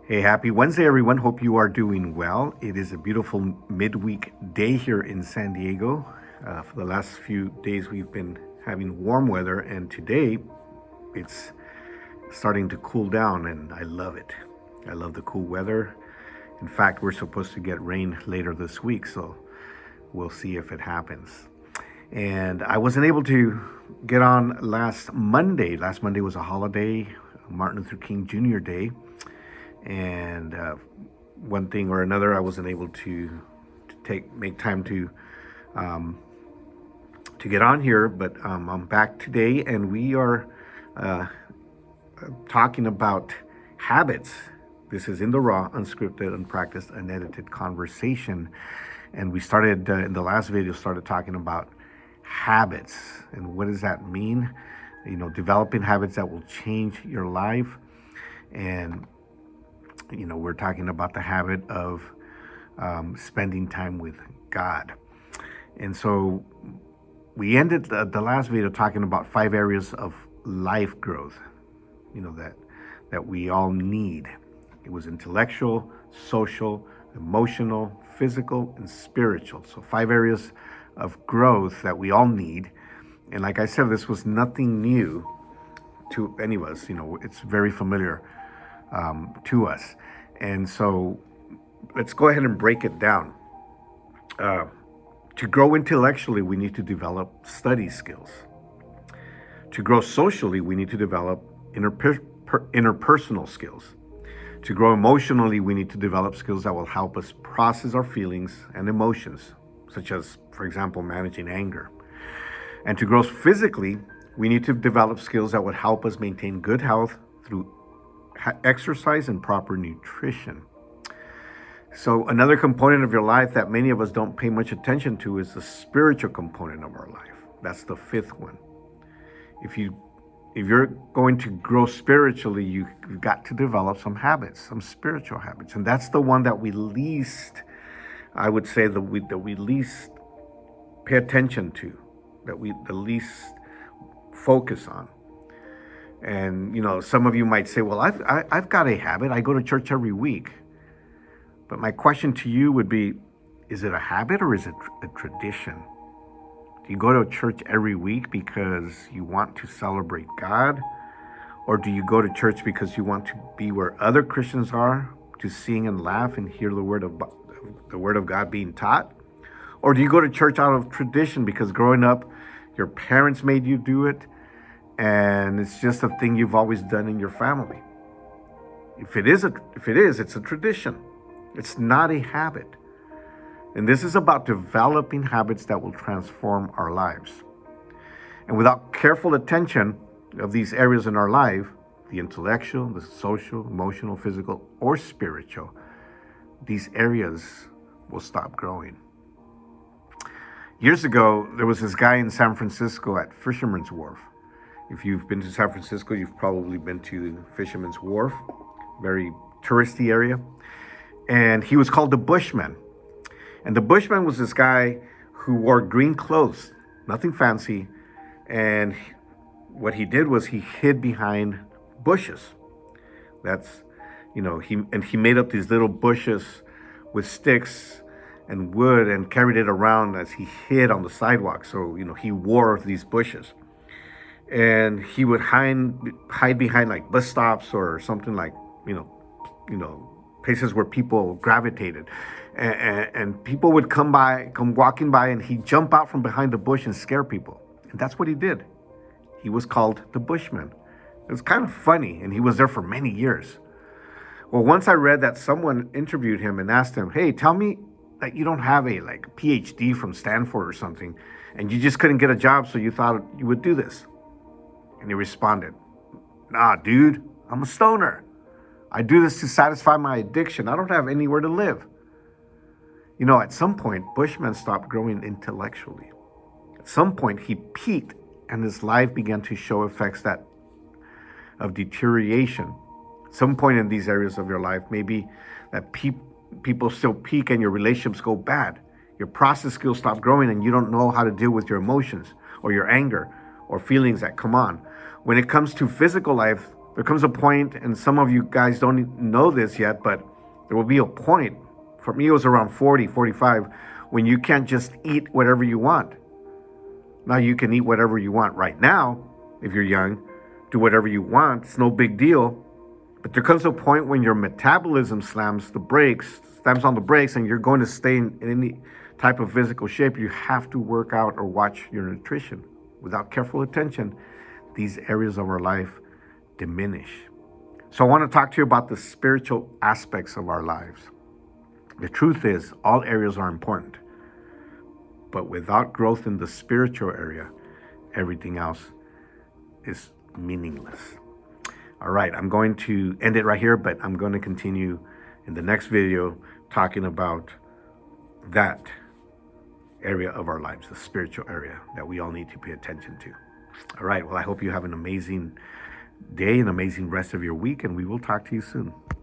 Hey, happy Wednesday, everyone. Hope you are doing well. It is a beautiful midweek day here in San Diego. For the last few days, we've been having warm weather, and today it's starting to cool down, and I love it. I love the cool weather. In fact, we're supposed to get rain later this week, so we'll see if it happens. And I wasn't able to get on last Monday. Last Monday was a holiday, Martin Luther King Jr. Day. And one thing or another, I wasn't able to make time to get on here. But I'm back today, and we are talking about habits. This is in the raw, unscripted, unpracticed, unedited conversation. And we started in the last video started talking about habits and what does that mean? You know, developing habits that will change your life. And we're talking about the habit of spending time with God. And so we ended the last video talking about 5 areas of life growth, that we all need. It was intellectual, social, emotional, physical, and spiritual. So 5 areas of growth that we all need. And like I said, this was nothing new to any of us. It's very familiar to us. And so let's go ahead and break it down. To grow intellectually, we need to develop study skills. To grow socially, we need to develop interpersonal skills. To grow emotionally, we need to develop skills that will help us process our feelings and emotions, such as, for example, managing anger. And to grow physically, we need to develop skills that would help us maintain good health through exercise and proper nutrition. So another component of your life that many of us don't pay much attention to is the spiritual component of our life. That's the 5th one. If you're going to grow spiritually, you've got to develop some habits, some spiritual habits. And that's the one that we least, I would say, that we least pay attention to, that we the least focus on. And some of you might say, well, I've got a habit. I go to church every week. But my question to you would be, is it a habit or is it a tradition? Do you go to church every week because you want to celebrate God? Or do you go to church because you want to be where other Christians are, to sing and laugh and hear the word of God being taught? Or do you go to church out of tradition because growing up, your parents made you do it, and it's just a thing you've always done in your family? If it is, it's a tradition. It's not a habit. And this is about developing habits that will transform our lives. And without careful attention of these areas in our life, the intellectual, the social, emotional, physical, or spiritual, these areas will stop growing. Years ago, there was this guy in San Francisco at Fisherman's Wharf. If you've been to San Francisco, you've probably been to Fisherman's Wharf, very touristy area. And he was called the Bushman. And the Bushman was this guy who wore green clothes, nothing fancy. And what he did was he hid behind bushes. That's, he made up these little bushes with sticks and wood and carried it around as he hid on the sidewalk. So, he wore these bushes. And he would hide behind like bus stops or something like, places where people gravitated. And people would come walking by, and he'd jump out from behind the bush and scare people. And that's what he did. He was called the Bushman. It was kind of funny, and he was there for many years. Well, once I read that someone interviewed him and asked him, hey, tell me that you don't have a PhD from Stanford or something, and you just couldn't get a job, so you thought you would do this. And he responded, nah, dude, I'm a stoner. I do this to satisfy my addiction. I don't have anywhere to live. At some point, Bushman stopped growing intellectually. At some point, he peaked, and his life began to show effects of deterioration. At some point in these areas of your life, maybe that people still peak and your relationships go bad. Your process skills stop growing, and you don't know how to deal with your emotions or your anger or feelings that come on. When it comes to physical life, There comes a point, and some of you guys don't know this yet, but there will be a point, for me it was around 40, 45, when you can't just eat whatever you want. Now you can eat whatever you want right now, if you're young, do whatever you want, it's no big deal. But there comes a point when your metabolism slams on the brakes, and you're going to stay in any type of physical shape. You have to work out or watch your nutrition. Without careful attention, these areas of our life diminish. So I want to talk to you about the spiritual aspects of our lives. The truth is, all areas are important. But without growth in the spiritual area, everything else is meaningless. All right, I'm going to end it right here, but I'm going to continue in the next video talking about that area of our lives, the spiritual area that we all need to pay attention to. All right, well, I hope you have an amazing day, an amazing rest of your week, and we will talk to you soon.